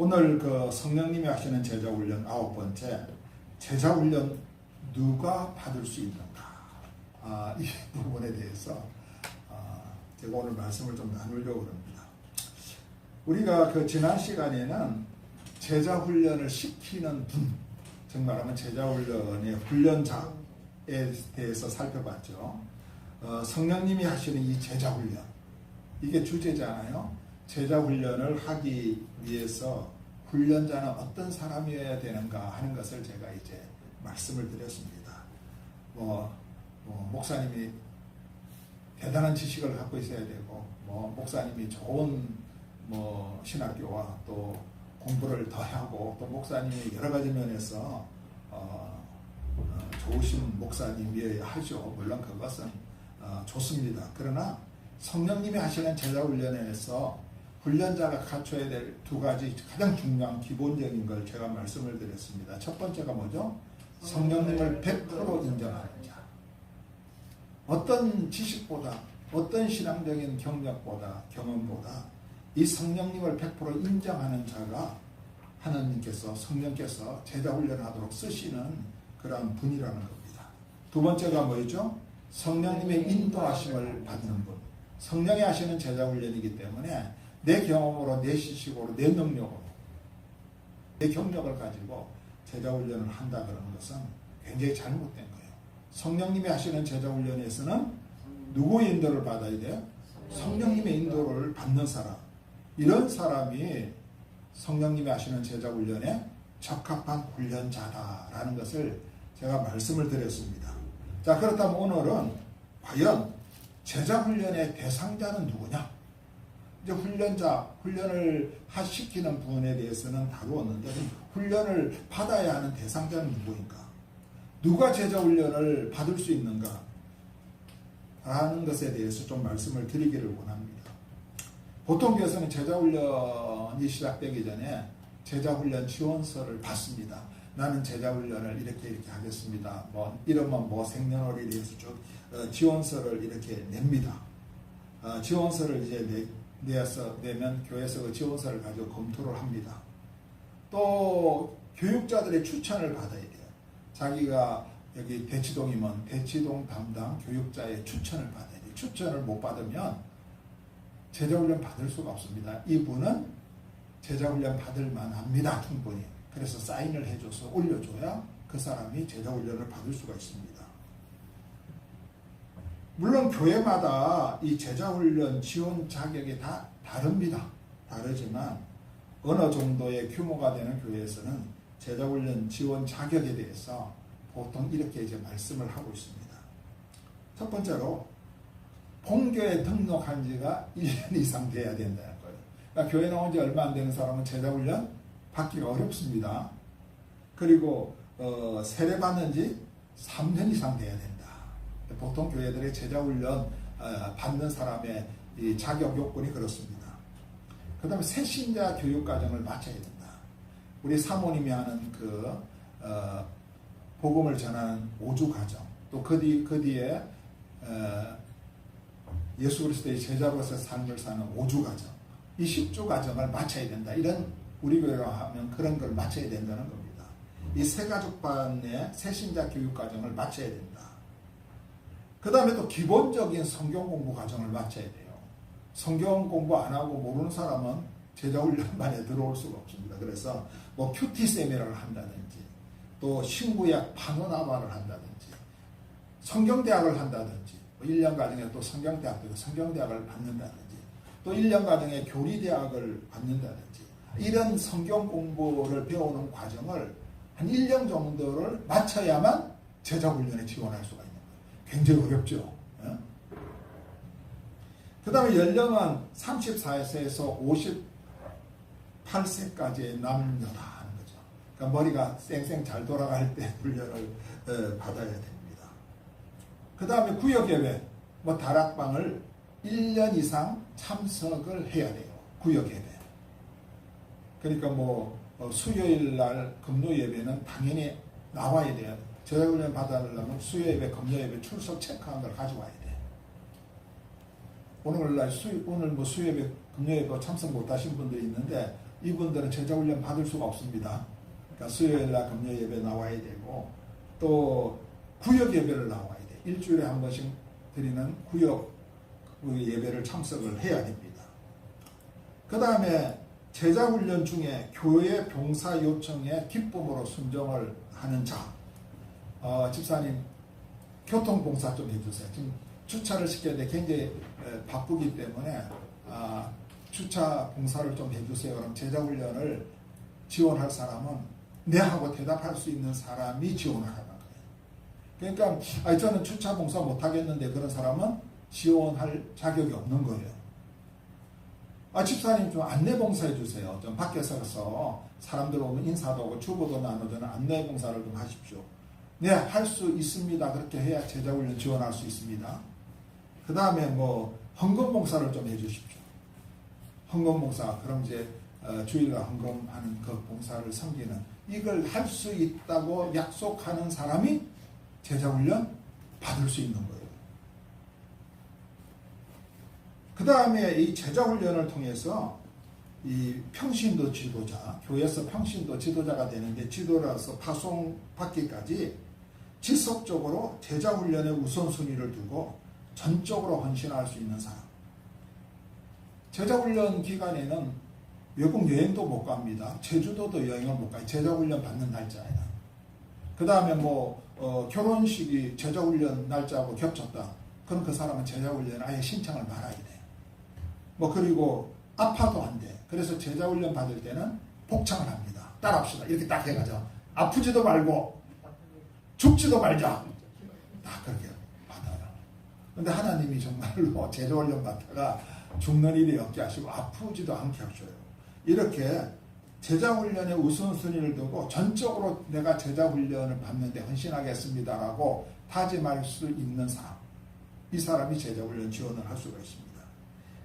오늘 그 성령님이 하시는 제자훈련 9번째, 제자훈련 누가 받을 수 있는가? 이 부분에 대해서 제가 오늘 말씀을 좀 나누려고 합니다. 우리가 그 지난 시간에는 제자훈련을 시키는 분, 즉 말하면 제자훈련의 훈련자에 대해서 살펴봤죠. 성령님이 하시는 이 제자훈련, 이게 주제잖아요. 제자훈련을 하기 위해서 훈련자는 어떤 사람이어야 되는가 하는 것을 제가 이제 말씀을 드렸습니다. 목사님이 대단한 지식을 갖고 있어야 되고, 목사님이 좋은 신학교와 또 공부를 더 하고, 또 목사님이 여러 가지 면에서 좋으신 목사님이어야 하죠. 물론 그것은 좋습니다. 그러나 성령님이 하시는 제자훈련에서 훈련자가 갖춰야 될 두 가지 가장 중요한 기본적인 걸 제가 말씀을 드렸습니다. 첫 번째가 뭐죠? 성령님을 100% 인정하는 자. 어떤 지식보다, 어떤 신앙적인 경력보다, 경험보다 이 성령님을 100% 인정하는 자가 하나님께서, 성령께서 제자훈련하도록 쓰시는 그런 분이라는 겁니다. 두 번째가 뭐였죠? 성령님의 인도하심을 받는 분. 성령이 하시는 제자훈련이기 때문에 내 경험으로, 내 지식으로, 내 능력으로, 내 경력을 가지고 제자훈련을 한다 그러는 것은 굉장히 잘못된 거예요. 성령님이 하시는 제자훈련에서는 누구의 인도를 받아야 돼요? 성령님의 인도를 받는 사람. 이런 사람이 성령님이 하시는 제자훈련에 적합한 훈련자다라는 것을 제가 말씀을 드렸습니다. 자, 그렇다면 오늘은 과연 제자훈련의 대상자는 누구냐? 이제 훈련을 시키는 부분에 대해서는 다루었는데, 훈련을 받아야 하는 대상자는 누구인가? 누가 제자훈련을 받을 수 있는가? 라는 것에 대해서 좀 말씀을 드리기를 원합니다. 보통 교회에서는 제자훈련이 시작되기 전에 제자훈련 지원서를 받습니다. 나는 제자훈련을 이렇게 하겠습니다. 이러면 생년월일에 대해서 쭉 지원서를 이렇게 냅니다. 지원서를 이제 내면 교회에서 그 지원서를 가지고 검토를 합니다. 또 교육자들의 추천을 받아야 돼요. 자기가 여기 대치동이면 대치동 담당 교육자의 추천을 받아야 돼요. 추천을 못 받으면 제자훈련 받을 수가 없습니다. 이분은 제자훈련 받을 만합니다. 충분히. 그래서 사인을 해줘서 올려줘야 그 사람이 제자훈련을 받을 수가 있습니다. 물론 교회마다 이 제자훈련 지원 자격이 다 다릅니다. 다르지만 어느 정도의 규모가 되는 교회에서는 제자훈련 지원 자격에 대해서 보통 이렇게 이제 말씀을 하고 있습니다. 첫 번째로 본교에 등록한 지가 1년 이상 돼야 된다는 거예요. 그러니까 교회 나온 지 얼마 안 되는 사람은 제자훈련 받기가 어렵습니다. 그리고 세례 받는 지 3년 이상 돼야 된다. 보통 교회들의 제자훈련 받는 사람의 이 자격 요건이 그렇습니다. 그 다음에 새신자 교육과정을 마쳐야 된다. 우리 사모님이 하는 복음을 전하는 5주 과정, 또 그 뒤에 예수 그리스도의 제자로서 삶을 사는 5주 과정, 이 10주 과정을 마쳐야 된다. 이런 우리 교회로 하면 그런 걸 마쳐야 된다는 겁니다. 이 새가족반의 새신자 교육과정을 마쳐야 된다. 그 다음에 또 기본적인 성경 공부 과정을 마쳐야 돼요. 성경 공부 안 하고 모르는 사람은 제자훈련만에 들어올 수가 없습니다. 그래서 큐티 세미나를 한다든지, 또 신구약 파노라마를 한다든지, 성경대학을 한다든지, 1년 과정에 또 성경대학을 받는다든지, 또 1년 과정에 교리대학을 받는다든지, 이런 성경 공부를 배우는 과정을 한 1년 정도를 마쳐야만 제자훈련에 지원할 수가 있는 거예요. 굉장히 어렵죠. 그 다음에 연령은 34세에서 58세까지의 남녀다 하는 거죠. 그러니까 머리가 쌩쌩 잘 돌아갈 때 훈련을 받아야 됩니다. 그 다음에 구역예배, 다락방을 1년 이상 참석을 해야 돼요. 구역예배. 그러니까 수요일 날 금요예배는 당연히 나와야 돼요. 제자훈련 받아내려면 수요예배, 금요예배 출석 체크한 걸 가져와야 돼. 오늘 수요예배, 금요예배 참석 못하신 분들이 있는데 이분들은 제자훈련 받을 수가 없습니다. 그러니까 수요일날 금요 예배 나와야 되고 또 구역 예배를 나와야 돼. 일주일에 한 번씩 드리는 구역 예배를 참석을 해야 됩니다. 그 다음에 제자훈련 중에 교회 봉사 요청에 기쁨으로 순종을 하는 자. 집사님 교통봉사 좀 해주세요. 지금 주차를 시켜야 돼. 굉장히 바쁘기 때문에 주차 봉사를 좀 해주세요. 그럼 제자훈련을 지원할 사람은 네 하고 대답할 수 있는 사람이 지원을 하는 거예요. 그러니까 저는 주차 봉사 못하겠는데 그런 사람은 지원할 자격이 없는 거예요. 집사님 좀 안내 봉사해 주세요. 좀 밖에 서서 사람들 오면 인사도 하고 주보도 나누는 안내 봉사를 좀 하십시오. 네, 할 수 있습니다. 그렇게 해야 제자훈련 지원할 수 있습니다. 그 다음에 헌금 봉사를 좀 해주십시오. 헌금 봉사, 그럼 이제 주일날 헌금하는 그 봉사를 섬기는 이걸 할 수 있다고 약속하는 사람이 제자훈련 받을 수 있는 거예요. 그 다음에 이 제자훈련을 통해서 이 평신도 지도자, 교회에서 평신도 지도자가 되는데 지도라서 파송받기까지 지속적으로 제자훈련의 우선순위를 두고 전적으로 헌신할 수 있는 사람. 제자훈련 기간에는 외국 여행도 못 갑니다. 제주도도 여행을 못 가요. 제자훈련 받는 날짜에는. 그 다음에 결혼식이 제자훈련 날짜하고 겹쳤다. 그럼 그 사람은 제자훈련 아예 신청을 말아야 돼. 그리고 아파도 안 돼. 그래서 제자훈련 받을 때는 복창을 합니다. 따라합시다. 이렇게 딱 해가지고 아프지도 말고 죽지도 말자. 딱 그렇게 받아요. 근데 하나님이 정말로 제자훈련 받다가 죽는 일이 없게 하시고 아프지도 않게 하셔요. 이렇게 제자훈련의 우선순위를 두고 전적으로 내가 제자훈련을 받는데 헌신하겠습니다라고 다짐할 수 있는 사람. 이 사람이 제자훈련 지원을 할 수가 있습니다.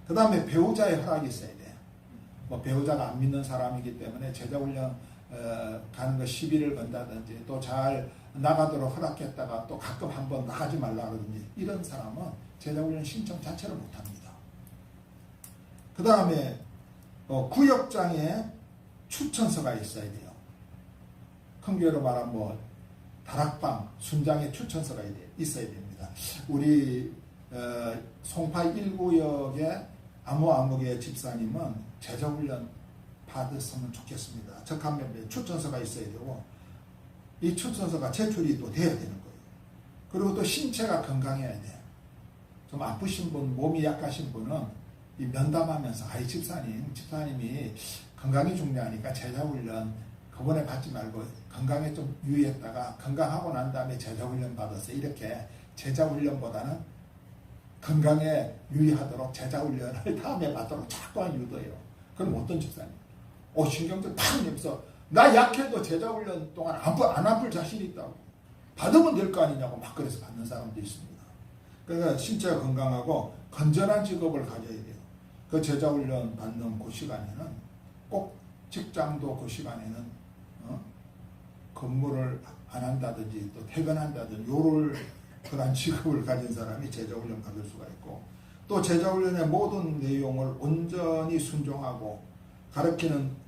그 다음에 배우자의 허락이 있어야 돼요. 배우자가 안 믿는 사람이기 때문에 제자훈련 가는 거 시비를 건다든지 또 잘 나가도록 허락했다가 또 가끔 한번 나가지 말라 그러든지 이런 사람은 제자훈련 신청 자체를 못합니다. 그 다음에 구역장에 추천서가 있어야 돼요. 큰 교회로 말하면 다락방, 순장에 추천서가 있어야 됩니다. 우리 송파 1구역의 아무개 집사님은 제자훈련 받았으면 좋겠습니다. 적합면 추천서가 있어야 되고 이 추천서가 제출이 또 돼야 되는 거예요. 그리고 또 신체가 건강해야 돼. 좀 아프신 분, 몸이 약하신 분은 이 면담하면서 집사님이 건강이 중요하니까 제자훈련 그번에 받지 말고 건강에 좀 유의했다가 건강하고 난 다음에 제자훈련 받아서 이렇게 제자훈련보다는 건강에 유의하도록 제자훈련을 다음에 받도록 자꾸 유도해요. 그럼 어떤 집사님? 신경질 탁 내면서 나 약해도 제자훈련 동안 안 아플 자신이 있다고. 받으면 될 거 아니냐고 막 그래서 받는 사람도 있습니다. 그러니까 신체가 건강하고 건전한 직업을 가져야 돼요. 그 제자훈련 받는 그 시간에는 꼭 직장도 그 시간에는 근무를 안 한다든지 또 퇴근한다든지 그런 직업을 가진 사람이 제자훈련 받을 수가 있고 또 제자훈련의 모든 내용을 온전히 순종하고 가르치는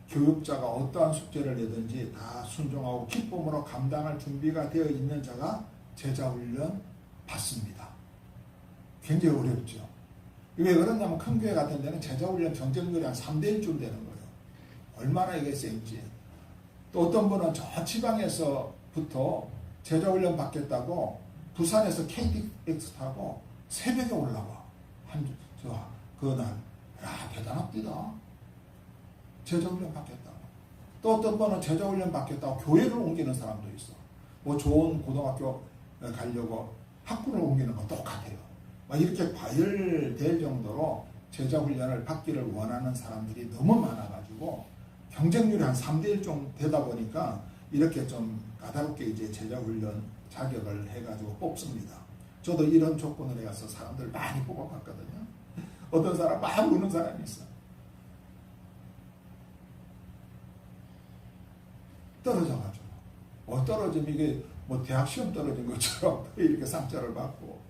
교육자가 어떠한 숙제를 내든지 다 순종하고 기쁨으로 감당할 준비가 되어 있는 자가 제자훈련 받습니다. 굉장히 어렵죠. 왜 그러냐면 큰 교회 같은 데는 제자훈련 경쟁률이 한 3대1쯤 되는 거예요. 얼마나 이게 센지. 또 어떤 분은 저 지방에서부터 제자훈련 받겠다고 부산에서 KTX 타고 새벽에 올라와. 그날. 대단합니다. 제자훈련 받겠다고. 또 어떤 분은 제자훈련 받겠다고 교회를 옮기는 사람도 있어. 좋은 고등학교 가려고 학군을 옮기는 건 똑같아요. 이렇게 과열될 정도로 제자훈련을 받기를 원하는 사람들이 너무 많아가지고 경쟁률이 한 3대1 좀 되다 보니까 이렇게 좀 까다롭게 이제 제자훈련 자격을 해가지고 뽑습니다. 저도 이런 조건을 해서 사람들 많이 뽑아봤거든요. 어떤 사람 막 우는 사람이 있어. 떨어져가지고. 떨어지면 이게 대학 시험 떨어진 것처럼 이렇게 상처를 받고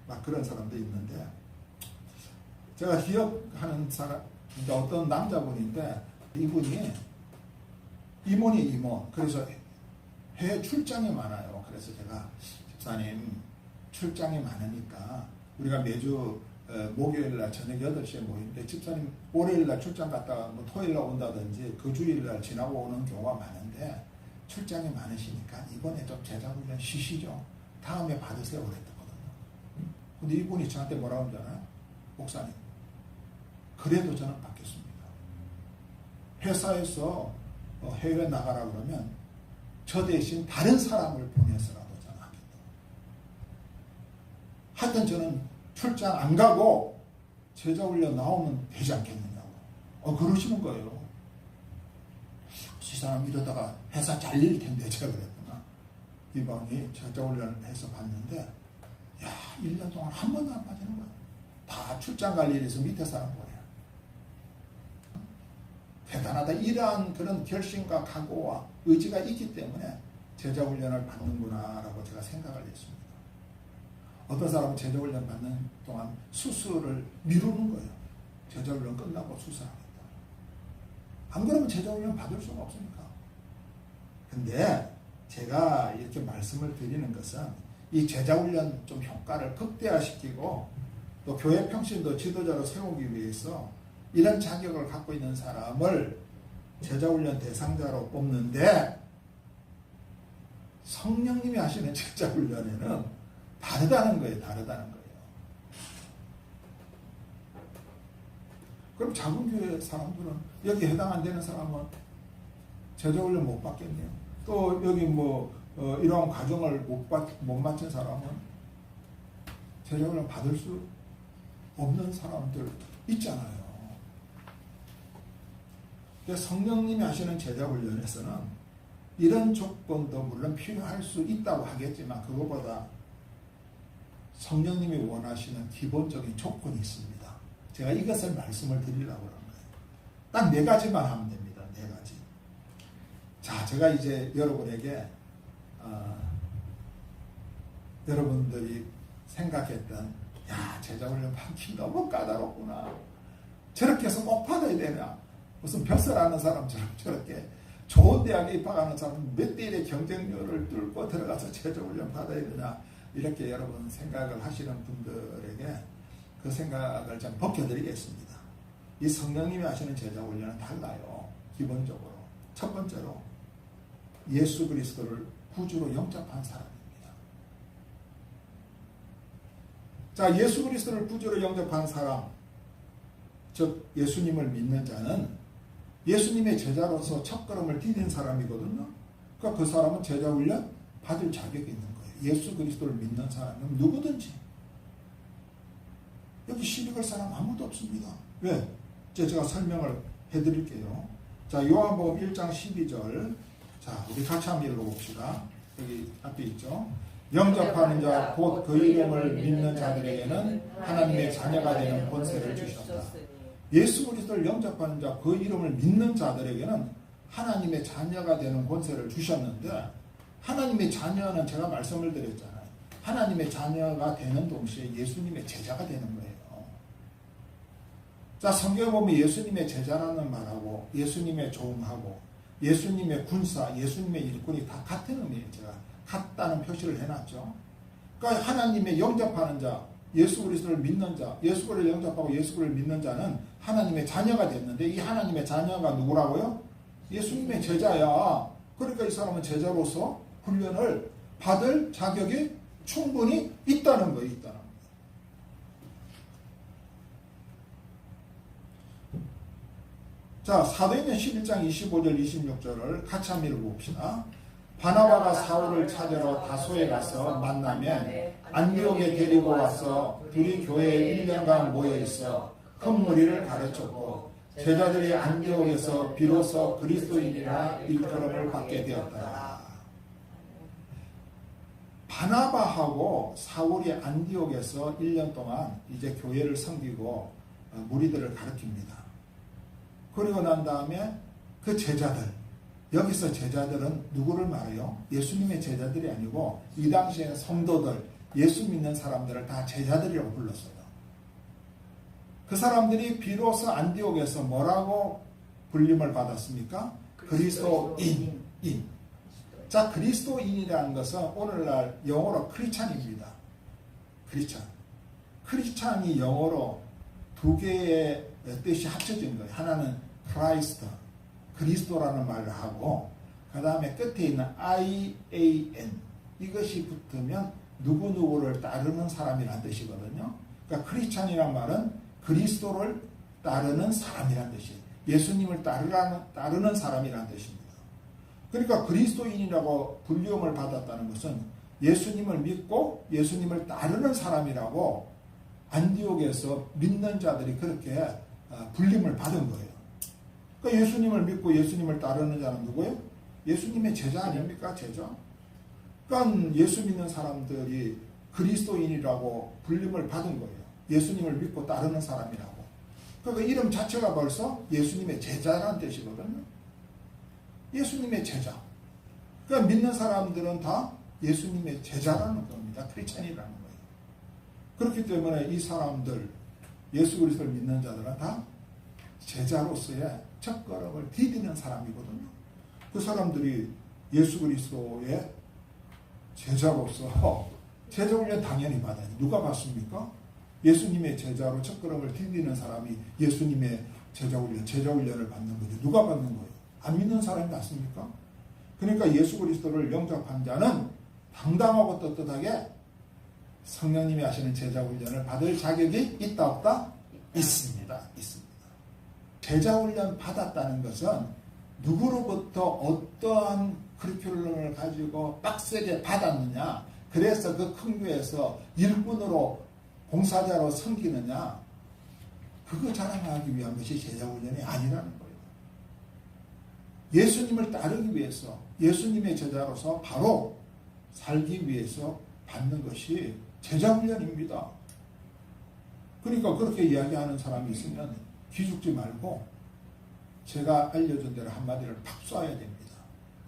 막 그런 사람도 있는데 제가 기억하는 사람 그러니까 어떤 남자분인데 이분이 임원이 임원. 그래서 해외 출장이 많아요. 그래서 제가 집사님 출장이 많으니까 우리가 매주 목요일날 저녁 8시에 모이는데 집사님 월요일날 출장 갔다가 뭐 토요일날 온다든지 그 주일날 지나고 오는 경우가 많은데 출장이 많으시니까 이번에 좀 제자훈련 쉬시죠. 다음에 받으세요 그랬거든요. 근데 이분이 저한테 뭐라고 하잖아요. 목사님 그래도 저는 받겠습니다. 회사에서 해외 나가라 그러면 저 대신 다른 사람을 보내서라도 저는 하겠다. 하여튼 저는 출장 안 가고 제자훈련 나오면 되지 않겠느냐고. 그러시는 거예요. 이 사람 이러다가 회사 잘릴 텐데 제가 그랬구나. 이방이 제자훈련을 해서 봤는데 야 1년 동안 한 번도 안 빠지는 거야. 다 출장 갈 일이 있어 밑에 사람 보내요. 대단하다. 이러한 그런 결심과 각오와 의지가 있기 때문에 제자훈련을 받는구나라고 제가 생각을 했습니다. 어떤 사람은 제자훈련 받는 동안 수술을 미루는 거예요. 제자훈련 끝나고 수술하겠다. 안 그러면 제자훈련 받을 수가 없으니까. 근데 제가 이렇게 말씀을 드리는 것은 이 제자훈련 좀 효과를 극대화시키고 또 교회 평신도 지도자로 세우기 위해서 이런 자격을 갖고 있는 사람을 제자훈련 대상자로 뽑는데 성령님이 하시는 제자훈련에는 다르다는 거예요. 다르다는 거예요. 그럼 작은 교회 사람들은 여기 해당 안 되는 사람은 제자훈련 못 받겠네요. 또 여기 이러한 과정을 못 마친 사람은 제자훈련 받을 수 없는 사람들 있잖아요. 성령님이 하시는 제자훈련에서는 이런 조건도 물론 필요할 수 있다고 하겠지만 그것보다 성령님이 원하시는 기본적인 조건이 있습니다. 제가 이것을 말씀을 드리려고 그런 거예요. 딱 4가지만 하면 됩니다. 4가지. 자, 제가 이제 여러분에게 여러분들이 생각했던 야 제자훈련 받기 너무 까다롭구나. 저렇게 해서 꼭 받아야 되나. 무슨 벼슬하는 사람처럼 저렇게 좋은 대학에 입학하는 사람 몇 대 1의 경쟁률을 뚫고 들어가서 제자훈련 받아야 되나 이렇게 여러분 생각을 하시는 분들에게 그 생각을 좀 벗겨드리겠습니다. 이 성령님이 하시는 제자훈련은 달라요. 기본적으로 첫 번째로 예수 그리스도를 구주로 영접한 사람입니다. 자, 예수 그리스도를 구주로 영접한 사람, 즉 예수님을 믿는 자는 예수님의 제자로서 첫걸음을 디딘 사람이거든요. 그러니까 그 사람은 제자훈련 받을 자격이 있는 거예요. 예수 그리스도를 믿는 사람은 누구든지. 여기 시비걸 사람 아무도 없습니다. 왜? 제가 설명을 해드릴게요. 자, 요한복음 1장 12절. 자, 우리 같이 한번 읽어봅시다. 여기 앞에 있죠. 영접하는 자, 곧 그 이름을 믿는 자들에게는 하나님의 자녀가 되는 권세를 주셨다. 예수 그리스도를 영접하는 자, 그 이름을 믿는 자들에게는 하나님의 자녀가 되는 권세를 주셨는데 하나님의 자녀는 제가 말씀을 드렸잖아요. 하나님의 자녀가 되는 동시에 예수님의 제자가 되는 거예요. 자, 성경에 보면 예수님의 제자라는 말하고 예수님의 종하고 예수님의 군사, 예수님의 일꾼이 다 같은 의미예요. 제가 같다는 표시를 해놨죠. 그러니까 하나님의 영접하는 자, 예수 그리스도를 믿는 자, 예수 그리스도를 영접하고 예수 그리스도를 믿는 자는 하나님의 자녀가 됐는데 이 하나님의 자녀가 누구라고요? 예수님의 제자야. 그러니까 이 사람은 제자로서 훈련을 받을 자격이 충분히 있다는 거예요. 있다는 거예요. 자, 사도행전 11장 25절 26절을 같이 한번 읽어봅시다. 바나바가 사울을 찾으러 다소에 가서 만나면 안디옥에 데리고 와서 둘이 교회에 1년간 모여있어 큰 무리를 가르쳤고 제자들이 안디옥에서 비로소 그리스도인이라 일컬음을 받게 되었다. 바나바하고 사울이 안디옥에서 1년 동안 이제 교회를 섬기고 무리들을 가르칩니다. 그리고 난 다음에 그 제자들, 여기서 제자들은 누구를 말해요? 예수님의 제자들이 아니고 이 당시에 성도들, 예수 믿는 사람들을 다 제자들이라고 불렀어요. 그 사람들이 비로소 안디옥에서 뭐라고 불림을 받았습니까? 그리스도인. 자, 그리스도인이라는 것은 오늘날 영어로 크리스찬입니다. 크리스찬이 영어로 두 개의 뜻이 합쳐진 거예요. 하나는 크라이스트, 그리스도라는 말을 하고, 그 다음에 끝에 있는 IAN, 이것이 붙으면 누구누구를 따르는 사람이라는 뜻이거든요. 그러니까 크리스찬이란 말은 그리스도를 따르는 사람이라는 뜻이에요. 예수님을 따르는 사람이라는 뜻입니다. 그러니까 그리스도인이라고 불림을 받았다는 것은 예수님을 믿고 예수님을 따르는 사람이라고 안디옥에서 믿는 자들이 그렇게 불림을 받은 거예요. 그러니까 예수님을 믿고 예수님을 따르는 자는 누구예요? 예수님의 제자 아닙니까? 제자. 그러니까 예수 믿는 사람들이 그리스도인이라고 불림을 받은 거예요. 예수님을 믿고 따르는 사람이라고. 그러니까 이름 자체가 벌써 예수님의 제자라는 뜻이거든요. 예수님의 제자. 그러니까 믿는 사람들은 다 예수님의 제자라는 겁니다. 크리스찬이라는 거예요. 그렇기 때문에 이 사람들, 예수 그리스도를 믿는 자들은 다 제자로서의 첫걸음을 디디는 사람이거든요. 그 사람들이 예수 그리스도의 제자로서 제자훈련 당연히 받아요. 누가 받습니까? 예수님의 제자로 첫걸음을 디디는 사람이 예수님의 제자훈련을 받는 거죠. 누가 받는 거예요? 안 믿는 사람이 받습니까? 그러니까 예수 그리스도를 영접한 자는 당당하고 떳떳하게 성령님이 하시는 제자훈련을 받을 자격이 있다 없다? 있습니다. 제자훈련 받았다는 것은 누구로부터 어떠한 커리큘럼을 가지고 빡세게 받았느냐, 그래서 그 큰 교회에서 일꾼으로 봉사자로 섬기느냐, 그거 자랑하기 위한 것이 제자훈련이 아니라는 거예요. 예수님을 따르기 위해서, 예수님의 제자로서 바로 살기 위해서 받는 것이 제자훈련입니다. 그러니까 그렇게 이야기하는 사람이 있으면 기죽지 말고 제가 알려준 대로 한마디를 팍 쏴야 됩니다.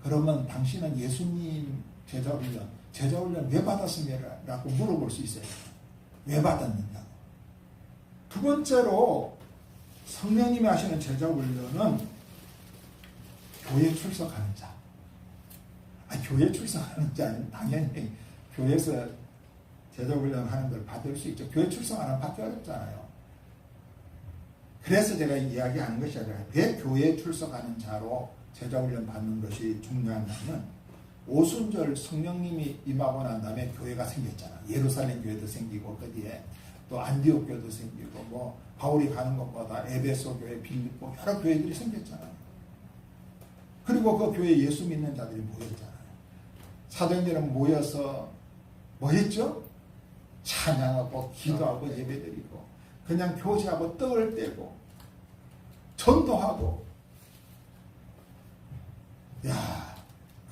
그러면 당신은 예수님 제자훈련 왜 받았습니까? 물어볼 수 있어요. 왜 받았느냐고. 두 번째로 성령님이 하시는 제자훈련은 교회 출석하는 자. 교회 출석하는 자는 당연히 교회에서 제자훈련 하는 걸 받을 수 있죠. 교회 출석 안 하면 받기 어렵잖아요. 그래서 제가 이야기하는 것이 아니라 왜 교회에 출석하는 자로 제자훈련 받는 것이 중요하냐면, 오순절 성령님이 임하고 난 다음에 교회가 생겼잖아. 예루살렘 교회도 생기고, 그 뒤에 또 안디옥 교회도 생기고, 뭐 바울이 가는 것보다 에베소 교회, 빌립보 여러 교회들이 생겼잖아요. 그리고 그 교회에 예수 믿는 자들이 모였잖아요. 사도행전은 모여서 뭐 했죠? 찬양하고 기도하고 예배드리고 그냥 교제하고 떡을 떼고 전도하고,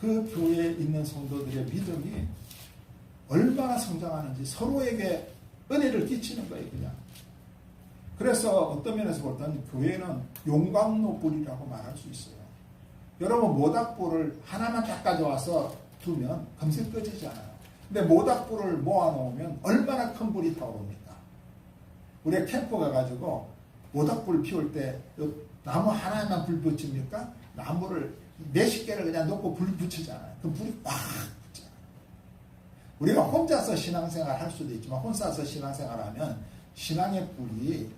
그 교회에 있는 성도들의 믿음이 얼마나 성장하는지 서로에게 은혜를 끼치는 거예요, 그냥. 그래서 어떤 면에서 볼 때는 교회는 용광로 불이라고 말할 수 있어요. 여러분, 모닥불을 하나만 딱 가져와서 두면 금세 꺼지지 않아요. 근데 모닥불을 모아놓으면 얼마나 큰 불이 타오릅니까? 우리가 캠프 가가지고 모닥불 피울 때 나무 하나만 불 붙입니까? 나무를 몇십 개를 그냥 놓고 불 붙이잖아요. 그럼 불이 꽉 붙잖아요. 우리가 혼자서 신앙생활 할 수도 있지만 혼자서 신앙생활 하면 신앙의 불이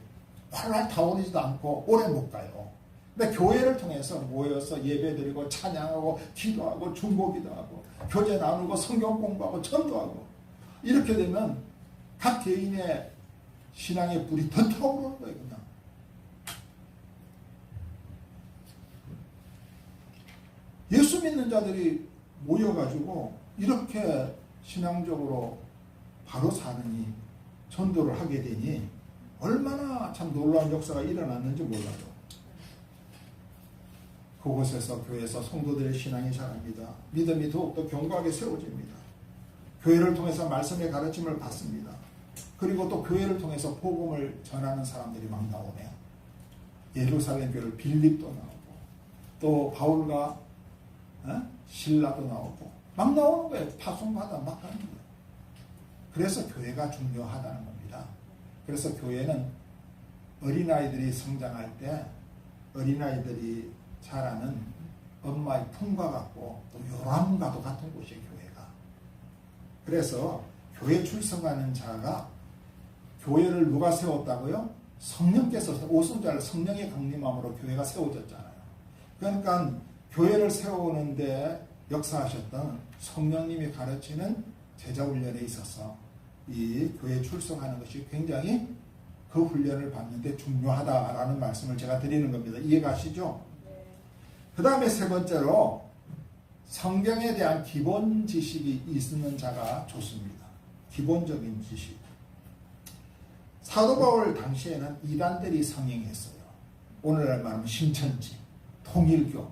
활활 타오르지도 않고 오래 못 가요. 근데 교회를 통해서 모여서 예배드리고 찬양하고 기도하고 중보기도 하고 교제 나누고 성경 공부하고 전도하고 이렇게 되면 각 개인의 신앙의 불이 더 타오르는 거예요, 그냥. 예수 믿는 자들이 모여가지고 이렇게 신앙적으로 바로 사느니 전도를 하게 되니 얼마나 참 놀라운 역사가 일어났는지 몰라요. 그곳에서 교회에서 성도들의 신앙이 자랍니다. 믿음이 더욱더 견고하게 세워집니다. 교회를 통해서 말씀의 가르침을 받습니다. 그리고 또 교회를 통해서 복음을 전하는 사람들이 막 나오네요. 예루살렘 교회를 빌립도 나오고 또 바울과 신라도 나오고 막 나오는 거예요. 파송받아 막 하는 거예요. 그래서 교회가 중요하다는 겁니다. 그래서 교회는 어린아이들이 성장할 때 어린아이들이 자라는 엄마의 품과 같고 또 요람과도 같은 곳이에요, 교회가. 그래서 교회 출석하는 자가 교회를 누가 세웠다고요? 성령께서 오순절 성령의 강림함으로 교회가 세워졌잖아요. 그러니까 교회를 세우는데 역사하셨던 성령님이 가르치는 제자훈련에 있어서 이 교회 출석하는 것이 굉장히 그 훈련을 받는데 중요하다라는 말씀을 제가 드리는 겁니다. 이해가시죠? 네. 그 다음에 세 번째로 성경에 대한 기본 지식이 있는 자가 좋습니다. 기본적인 지식. 사도 바울 당시에는 이단들이 성행했어요. 오늘날 말하면 신천지, 통일교,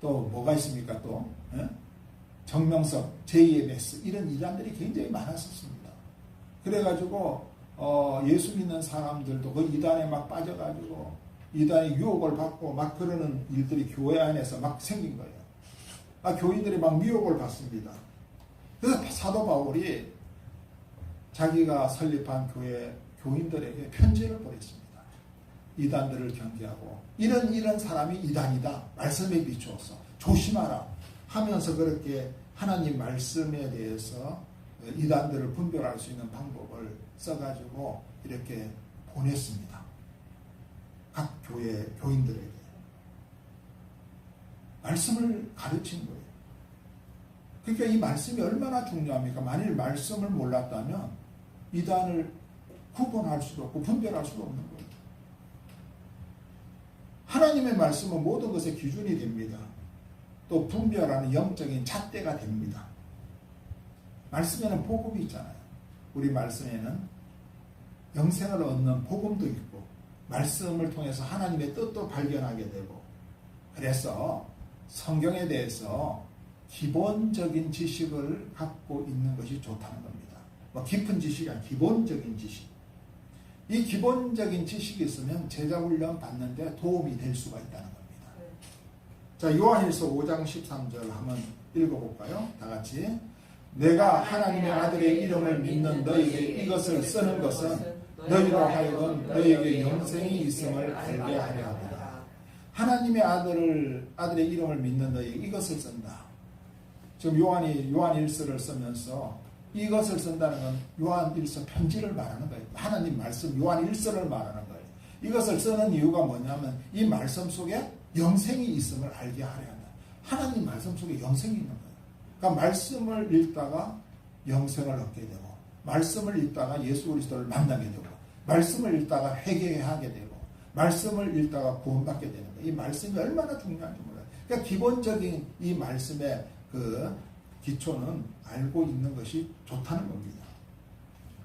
또 뭐가 있습니까? 또 정명석, 제2의 이런 이단들이 굉장히 많았었습니다. 그래가지고 예수 믿는 사람들도 그 이단에 막 빠져가지고 이단의 유혹을 받고 막 그러는 일들이 교회 안에서 막 생긴 거예요. 교인들이 막 미혹을 받습니다. 그래서 사도 바울이 자기가 설립한 교회 교인들에게 편지를 보냈습니다. 이단들을 경계하고 이런 사람이 이단이다. 말씀에 비추어서 조심하라 하면서 그렇게 하나님 말씀에 대해서 이단들을 분별할 수 있는 방법을 써가지고 이렇게 보냈습니다. 각 교회 교인들에게 말씀을 가르친 거예요. 그러니까 이 말씀이 얼마나 중요합니까? 만일 말씀을 몰랐다면 이단을 구분할 수도 없고 분별할 수도 없는 거예요. 하나님의 말씀은 모든 것의 기준이 됩니다. 또 분별하는 영적인 잣대가 됩니다. 말씀에는 복음이 있잖아요. 우리 말씀에는 영생을 얻는 복음도 있고 말씀을 통해서 하나님의 뜻도 발견하게 되고 그래서 성경에 대해서 기본적인 지식을 갖고 있는 것이 좋다는 겁니다. 뭐 깊은 지식이 아니라 기본적인 지식. 이 기본적인 지식이 있으면 제자훈련 받는데 도움이 될 수가 있다는 겁니다. 자, 요한일서 5장 13절 한번 읽어볼까요? 다 같이. 내가 하나님의 아들의 이름을 믿는 너희에게 이것을 쓰는 것은 너희로 하여금 너희에게 영생이 있음을 알게 하려 합니다. 하나님의 아들의 이름을 믿는 너희에게 이것을 쓴다. 지금 요한일서를 쓰면서 이것을 쓴다는 건 요한일서 편지를 말하는 거예요. 하나님 말씀 요한일서를 말하는 거예요. 이것을 쓰는 이유가 뭐냐면 이 말씀 속에 영생이 있음을 알게 하려 한다. 하나님 말씀 속에 영생이 있는 거예요. 그러니까 말씀을 읽다가 영생을 얻게 되고 말씀을 읽다가 예수 그리스도를 만나게 되고 말씀을 읽다가 회개하게 되고 말씀을 읽다가 구원받게 되는 거예요. 이 말씀이 얼마나 중요한지 몰라요. 그러니까 기본적인 이 말씀의 그 기초는 알고 있는 것이 좋다는 겁니다.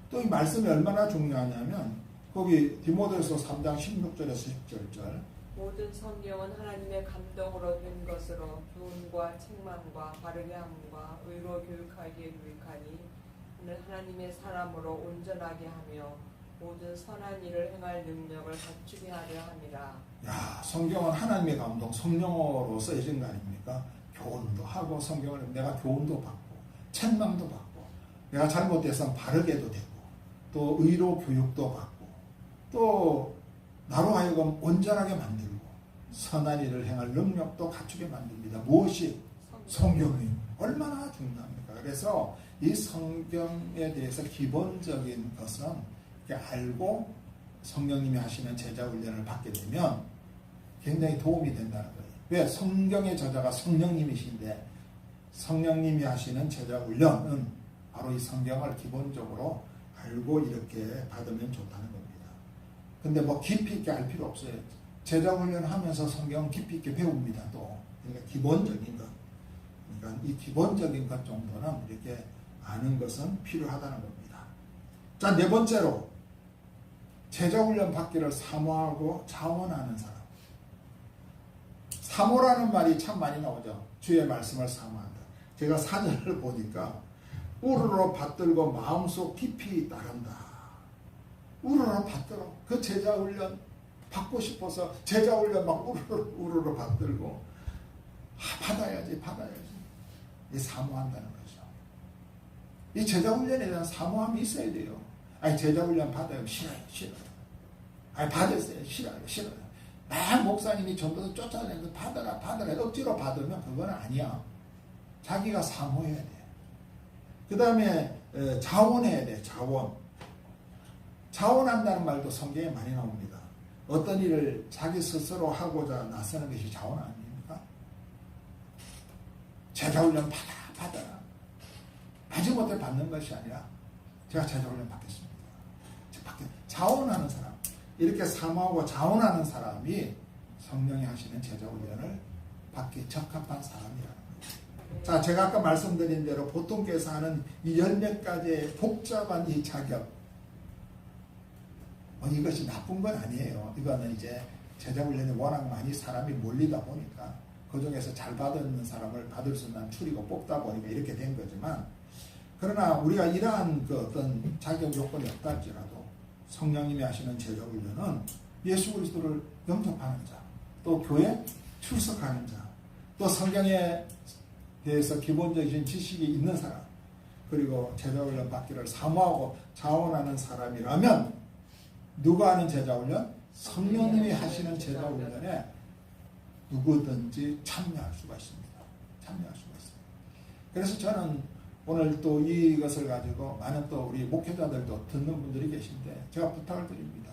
또 이 말씀이 얼마나 중요하냐면 거기 디모데후서 3장 16절에서 17절 모든 성경은 하나님의 감동으로 된 것으로 교훈과 책망과 바르게 함과 의로 교육하기에 유익하니 이는 하나님의 사람으로 온전하게 하며 모든 선한 일을 행할 능력을 갖추게 하려 함이라. 야, 성경은 하나님의 감동, 성령으로 써진 거 아닙니까? 교훈도 하고 성경을 내가 교훈도 받고 책망도 받고 내가 잘못돼서 바르게도 되고 또 의로 교육도 받고 또 나로 하여금 온전하게 만들고 선한 일을 행할 능력도 갖추게 만듭니다. 무엇이? 성경이 얼마나 중요합니까? 그래서 이 성경에 대해서 기본적인 것은 이렇게 알고 성령님이 하시는 제자훈련을 받게 되면 굉장히 도움이 된다는 거예요. 왜? 성경의 저자가 성령님이신데 성령님이 하시는 제자훈련은 바로 이 성경을 기본적으로 알고 이렇게 받으면 좋다는 겁니다. 근데 뭐 깊이 있게 알 필요 없어요. 제자훈련 하면서 성경 깊이 있게 배웁니다. 또 그러니까 기본적인 것. 그러니까 이 기본적인 것 정도는 이렇게 아는 것은 필요하다는 겁니다. 자, 네 번째로 제자훈련 받기를 사모하고 자원하는 사람. 사모라는 말이 참 많이 나오죠. 주의 말씀을 사모한다. 제가 사전을 보니까 우르르 받들고 마음속 깊이 따른다. 우르르 받들어. 그 제자훈련 받고 싶어서 제자훈련 막 우르르 받들고 받아야지. 이 사모한다는 거죠. 이 제자훈련에 대한 사모함이 있어야 돼요. 아니 제자훈련 받아요. 싫어요. 아니 받으세요. 싫어요. 막 목사님이 전부 다 쫓아내면서 받아라 억지로 받으면 그건 아니야. 자기가 사모해야 돼. 그 다음에 자원해야 돼. 자원한다는 말도 성경에 많이 나옵니다. 어떤 일을 자기 스스로 하고자 나서는 것이 자원 아닙니까? 제자훈련 받아라. 마지못해 받는 것이 아니라 제가 제자훈련 받겠습니다. 자원하는 사람, 이렇게 사모하고 자원하는 사람이 성령이 하시는 제자훈련을 받기 적합한 사람이라는 거예요. 자, 제가 아까 말씀드린 대로 보통 교회에서 하는 이 10몇 복잡한 이 자격, 이것이 나쁜 건 아니에요. 이거는 이제 제자훈련이 워낙 많이 사람이 몰리다 보니까 그 중에서 잘 받는 사람을 받을 수 있는 추리고 뽑다 보니까 이렇게 된 거지만, 그러나 우리가 이러한 그 어떤 자격 요건이 없다 할지라도 성령님이 하시는 제자훈련은 예수 그리스도를 영접하는 자, 또 교회 출석하는 자, 또 성경에 대해서 기본적인 지식이 있는 사람, 그리고 제자훈련 받기를 사모하고 자원하는 사람이라면 누가 하는 제자훈련? 성령님이 하시는 제자훈련에 누구든지 참여할 수가 있습니다. 그래서 저는 오늘 또 이것을 가지고 많은 또 우리 목회자들도 듣는 분들이 계신데 제가 부탁을 드립니다.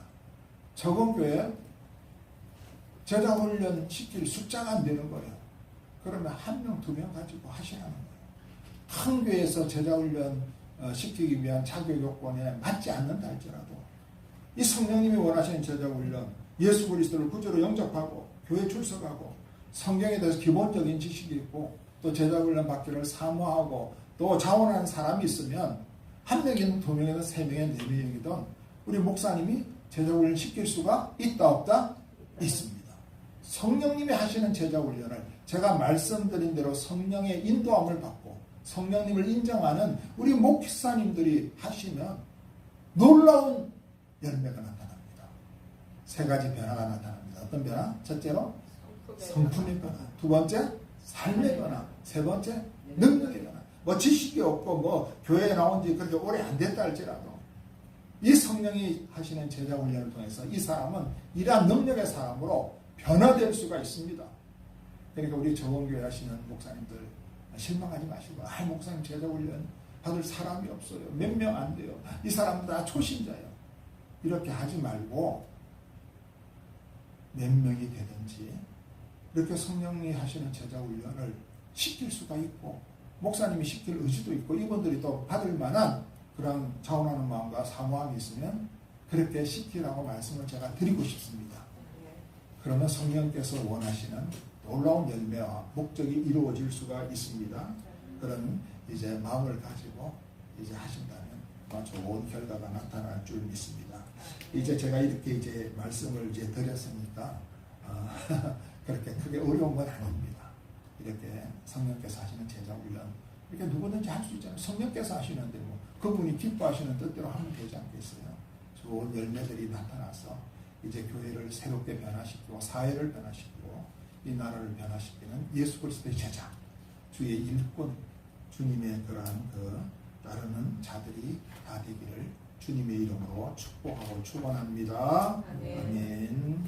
적응교회 제자훈련 시킬 숫자가 안 되는 거예요. 그러면 1명, 2명 가지고 하시라는 거예요. 큰 교회에서 제자훈련 시키기 위한 자격 요건에 맞지 않는다 할지라도 이 성령님이 원하시는 제자훈련, 예수 그리스도를 구주로 영접하고 교회 출석하고 성경에 대해서 기본적인 지식이 있고 또 제자훈련 받기를 사모하고 또 자원하는 사람이 있으면 1명이든 2명이든 3명이든 4명이든 우리 목사님이 제자훈련 시킬 수가 있다 없다? 있습니다. 성령님이 하시는 제자훈련을 제가 말씀드린 대로 성령의 인도함을 받고 성령님을 인정하는 우리 목사님들이 하시면 놀라운 열매가 나타납니다. 3가지 변화가 나타납니다. 어떤 변화? 첫째로 성품의 변화, 두 번째 삶의 변화, 세 번째 능력의 변화. 뭐 지식이 없고 뭐 교회에 나온 지 그렇게 오래 안 됐다 할지라도 이 성령이 하시는 제자훈련을 통해서 이 사람은 이러한 능력의 사람으로 변화될 수가 있습니다. 그러니까 우리 적응교회 하시는 목사님들 실망하지 마시고, 목사님 제자훈련 받을 사람이 없어요. 몇 명 안 돼요. 이 사람은 다 초신자예요. 이렇게 하지 말고 몇 명이 되든지 이렇게 성령이 하시는 제자훈련을 시킬 수가 있고 목사님이 시킬 의지도 있고 이분들이 또 받을 만한 그런 자원하는 마음과 사모함이 있으면 그렇게 시키라고 말씀을 제가 드리고 싶습니다. 그러면 성령께서 원하시는 놀라운 열매와 목적이 이루어질 수가 있습니다. 그런 이제 마음을 가지고 이제 하신다면 좋은 결과가 나타날 줄 믿습니다. 이제 제가 이렇게 이제 말씀을 이제 드렸으니까 그렇게 크게 어려운 건 아닙니다. 이렇게 성령께서 하시는 제자훈련 이렇게 누구든지 할 수 있잖아요. 성령께서 하시는데 뭐 그분이 기뻐하시는 뜻대로 하면 되지 않겠어요? 좋은 열매들이 나타나서 이제 교회를 새롭게 변화시키고 사회를 변화시키고 이 나라를 변화시키는 예수 그리스도의 제자, 주의 일꾼, 주님의 그러한 따르는 자들이 다 되기를 주님의 이름으로 축복하고 축원합니다. 아멘.